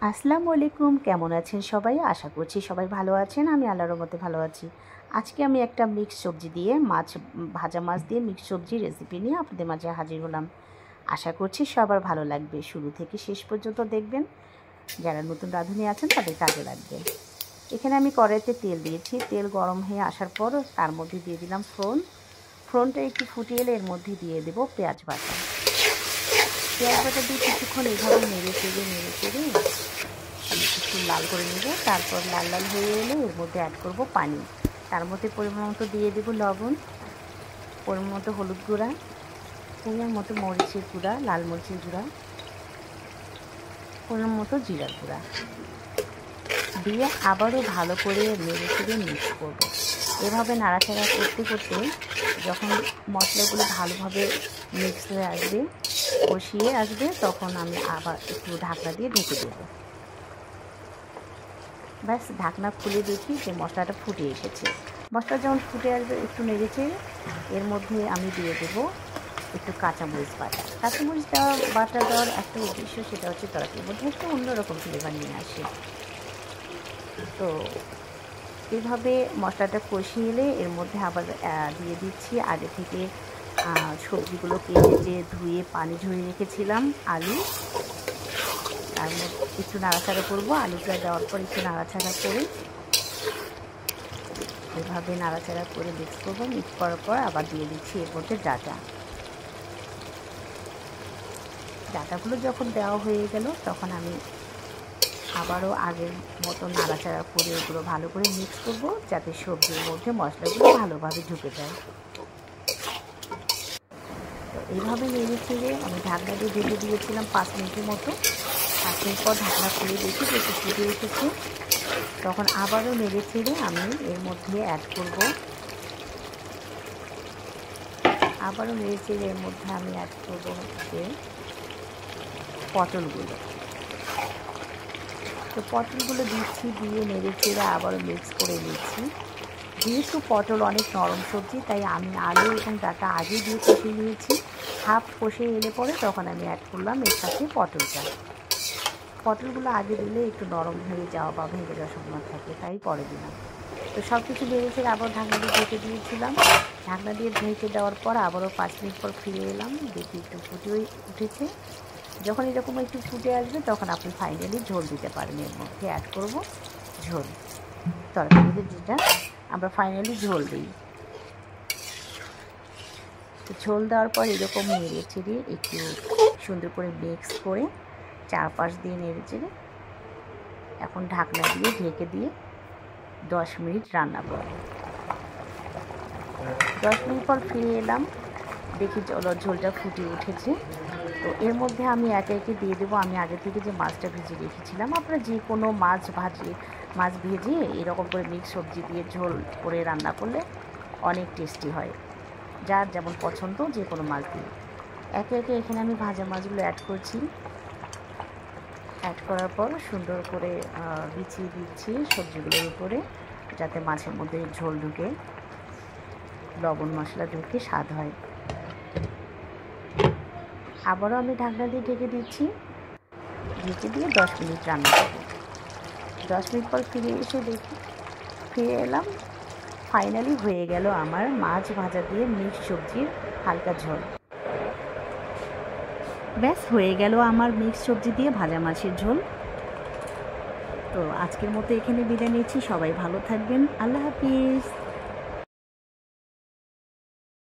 আসসালামু আলাইকুম, কেমন আছেন সবাই? আশা করছি সবাই ভালো আছেন। আমি আল্লাহর রহমতে ভালো আছি। আজকে আমি একটা মিক্স সবজি দিয়ে ভাজা মাছ দিয়ে মিক্স সবজি রেসিপি নিয়ে আপনাদের মাঝে হাজির হলাম। আশা করছি সবার ভালো লাগবে। শুরু থেকে শেষ পর্যন্ত দেখবেন। যারা নতুন রাঁধুনি আছেন তাদের কাজে লাগবে। এখানে আমি কড়াইতে তেল দিয়েছি। তেল গরম হয়ে আসার পর তার মধ্যে দিয়ে দিলাম ফোড়নটা একটু ফুটিয়ে এলে এর মধ্যে দিয়ে দেব পেঁয়াজ বাটা। পেঁয়াজ বাটা দিয়ে কিছুক্ষণ এইভাবে নেড়ে চেড়ে আমি একটু লাল করে নেব। তারপর লাল লাল হয়ে এলে এর মধ্যে অ্যাড করব পানি। তার মধ্যে পরিমাণ মতো দিয়ে দেব লবণ, পরিমাণ মতো হলুদ গুঁড়া, পরিমাণ মতো মরিচের গুঁড়া, লাল মরিচের গুঁড়া, পরিমাণ মতো জিরার গুঁড়া দিয়ে আবারও ভালো করে নেড়ে চেড়ে মিক্স করব। এভাবে নাড়াচাড়া করতে করতে যখন মশলাগুলো ভালোভাবে মিক্স হয়ে আসবে, কষিয়ে আসবে, তখন আমি আবার একটু ঢাকনা দিয়ে ঢেকে দেবো। ব্যাস, ঢাকনা খুলে দেখি যে মশলাটা ফুটে এসেছে। মশলা যখন ফুটে আসবে একটু নেড়েছে, এর মধ্যে আমি দিয়ে দেবো একটু কাঁচামরিচ বাটা। কাঁচামরিচ বাটা দেওয়ার একটা উদ্দেশ্য, সেটা হচ্ছে তরকারির মধ্যে একটু অন্যরকম ফ্লেভার নিয়ে আসে। তো এইভাবে মশলাটা কষিয়ে এলে এর মধ্যে আবার দিয়ে দিচ্ছি আগে থেকে সবজিগুলো কেটে ধুয়ে পানি ঝরিয়ে রেখেছিলাম আলু। তার মধ্যে একটু নাড়াচাড়া করবো। আলুটা দেওয়ার পর একটু নাড়াচাড়া করে এভাবে নাড়াচাড়া করে মিক্স করবো। মিক্স করার পর আবার দিয়ে দিচ্ছি এর মধ্যে ডাঁটাগুলো যখন দেওয়া হয়ে গেল, তখন আমি আবারও আগের মতো নাড়াচাড়া করে ওগুলো ভালো করে মিক্স করবো, যাতে সবজির মধ্যে মশলাগুলো ভালোভাবে ঢুকে যায়। তো এইভাবে নেড়ে চেড়ে আমি ঢাকনা দিয়ে ঢেকে দিয়েছিলাম 5 মিনিটের মতো। 5 মিনিট পর ঢাকনা খুলে দেখি যে একটু ফুটে এসেছে। তখন আবারও নেড়ে চেড়ে আমি এর মধ্যে অ্যাড করব হচ্ছে পটলগুলো। তো পটলগুলো দিচ্ছি, দিয়ে নেড়ে চেড়ে আবারও মিক্স করে নিচ্ছি। যেহেতু পটল অনেক নরম সবজি, তাই আমি আলু এবং ডাঁটা আগে দিয়ে কষিয়ে নিয়েছি। হাফ কষে এলে পরে তখন আমি অ্যাড করলাম এর সাথে পটলগুলো আগে দিলে একটু নরম হয়ে যাওয়া বা ভেঙে যাওয়ার সম্ভাবনা থাকে, তাই পরে দিলাম। তো সব কিছু বেড়েছে, আবার ঢাকনা দিয়ে ঢেকে দিয়েছিলাম। ঢাকনা দিয়ে ঢেকে দেওয়ার পর আবারও 5 মিনিট পর ফিরে এলাম, দেখি একটু ফুটে উঠেছে। যখন এরকম একটু ফুটে আসবে, তখন আপনি ফাইনালি ঝোল দিতে পারেন। এর মধ্যে অ্যাড করব ঝোল। তরকারিতে যেটা আমরা ফাইনালি ঝোল দিই। তো ঝোল দেওয়ার পর এরকম নেড়ে চেড়ে একটু সুন্দর করে মিক্স করে চারপাশ দিয়ে নেড়ে চেড়ে এখন ঢাকনা দিয়ে ঢেকে দিয়ে 10 মিনিট রান্না করব। 10 মিনিট পর ফিরে এলাম, দেখি ঝোলটা ফুটে উঠেছে। তো এর মধ্যে আমি একে একে দিয়ে দেবো আমি আগে থেকে যে মাছটা ভেজে রেখেছিলাম। আপনারা যে কোনো মাছ ভেজে এরকম করে মিক্স সবজি দিয়ে ঝোল করে রান্না করলে অনেক টেস্টি হয়। যার যেমন পছন্দ যে কোনো মাছ দিয়ে একে একে এখানে আমি ভাজা মাছগুলো অ্যাড করছি। অ্যাড করার পর সুন্দর করে বিছিয়ে দিচ্ছি সবজিগুলোর উপরে, যাতে মাছের মধ্যে ঝোল ঢুকে, লবণ মশলা ঢুকে স্বাদ হয়। আবারও আমি ঢাকনা দিয়ে ঢেকে দিচ্ছি। ঢেকে দিয়ে 10 মিনিট রান্না করব। 10 মিনিট পর ফিরে এলাম। ফাইনালি হয়ে গেল আমার মাছ ভাজা দিয়ে মিক্স সবজির হালকা ঝোল। ব্যাস, হয়ে গেল আমার মিক্স সবজি দিয়ে ভাজা মাছের ঝোল। তো আজকের মতো এখানে বিদায় নিচ্ছি। সবাই ভালো থাকবেন। আল্লাহ হাফিজ।